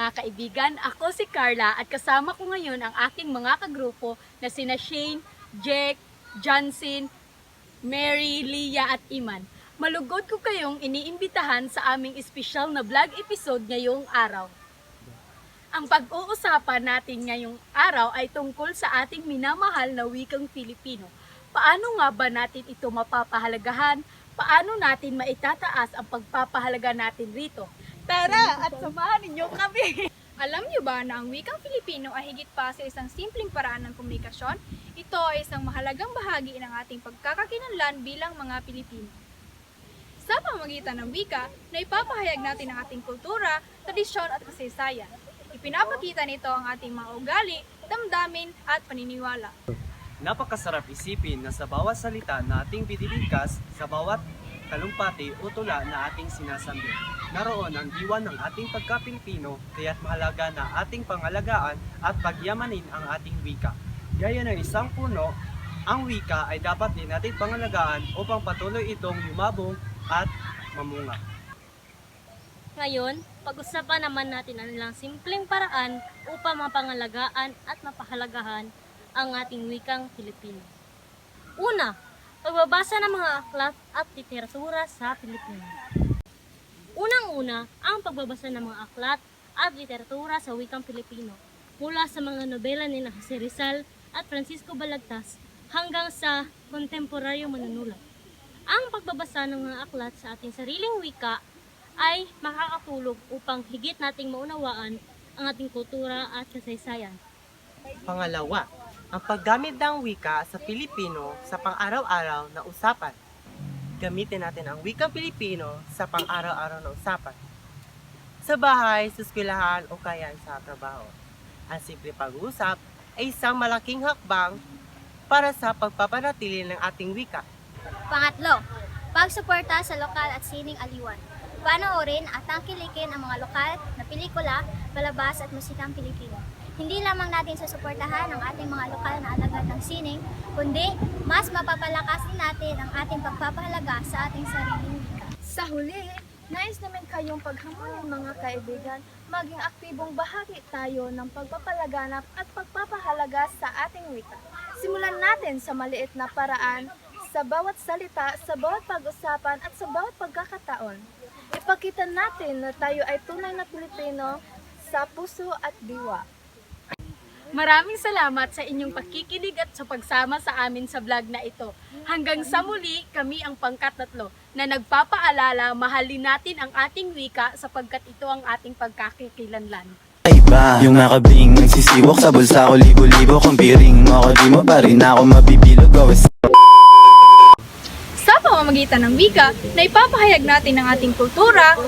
mga kaibigan, ako si Carla at kasama ko ngayon ang aking mga kagrupo na sina Shane, Jake, Johnson, Mary, Leah at Iman. Malugod ko kayong iniimbitahan sa aming espesyal na vlog episode ngayong araw. Ang pag-uusapan natin ngayong araw ay tungkol sa ating minamahal na wikang Filipino. Paano nga ba natin ito mapapahalagahan? Paano natin maitataas ang pagpapahalaga natin rito? Tara at samahan ninyo kami! Alam niyo ba na ang wikang Filipino ay higit pa sa isang simpleng paraan ng komunikasyon? Ito ay isang mahalagang bahagi ng ating pagkakakilanlan bilang mga Pilipino. Sa pamamagitan ng wika, naipapahayag natin ang ating kultura, tradisyon at kasaysayan. Ipinapakita nito ang ating mga ugali, damdamin at paniniwala. Napakasarap isipin na sa bawat salita na ating binibigkas, sa bawat talumpati o tula na ating sinasambit, naroon ang diwa ng ating pagka-Pilipino, kaya't mahalaga na ating pangalagaan at pagyamanin ang ating wika. Gaya ng isang puno, ang wika ay dapat din natin pangalagaan upang patuloy itong lumabong at mamunga. Ngayon, pag-usapan naman natin ang ilang simpleng paraan upang mapangalagaan at mapahalagahan ang ating wikang Filipino. Una, pagbabasa ng mga aklat at literatura sa Pilipino. Unang-una, ang pagbabasa ng mga aklat at literatura sa wikang Pilipino mula sa mga nobela ni Jose Rizal at Francisco Balagtas hanggang sa kontemporaryong manunulat. Ang pagbabasa ng mga aklat sa ating sariling wika ay makakatulong upang higit nating maunawaan ang ating kultura at kasaysayan. Pangalawa, ang paggamit ng wika sa Pilipino sa pang-araw-araw na usapan. Gamitin natin ang wikang Pilipino sa pang-araw-araw na usapan. Sa bahay, sa eskwelahan o kaya sa trabaho. Ang simple pag-uusap ay isang malaking hakbang para sa pagpapanatili ng ating wika. Pangatlo, pagsuporta sa lokal at sining aliwan. Panoorin at tangkilikin ang mga lokal na pelikula, palabas at musikang Pilipino. Hindi lamang natin susuportahan ang ating mga lokal na alagad ng sining, kundi mas mapapalakas din natin ang ating pagpapahalaga sa ating sariling wika. Sa huli, nais namin kayong paghamunin mga kaibigan, maging aktibong bahagi tayo ng pagpapalaganap at pagpapahalaga sa ating wika. Simulan natin sa maliit na paraan, sa bawat salita, sa bawat pag-usapan at sa bawat pagkakataon. Ipakita natin na tayo ay tunay na Pilipino sa puso at diwa. Maraming salamat sa inyong pakikinig at sa pagsama sa amin sa vlog na ito. Hanggang sa muli, kami ang pangkatatlo na nagpapaalala mahalin natin ang ating wika sapagkat ito ang ating pagkakakilanlan. Iba yung nakabling nagsisiwok sa bulsa ko libo-libo. Kung piring mo ako di mo pa rin ako mabibilog. Sa pamamagitan ng wika, naipapahayag natin ang ating kultura,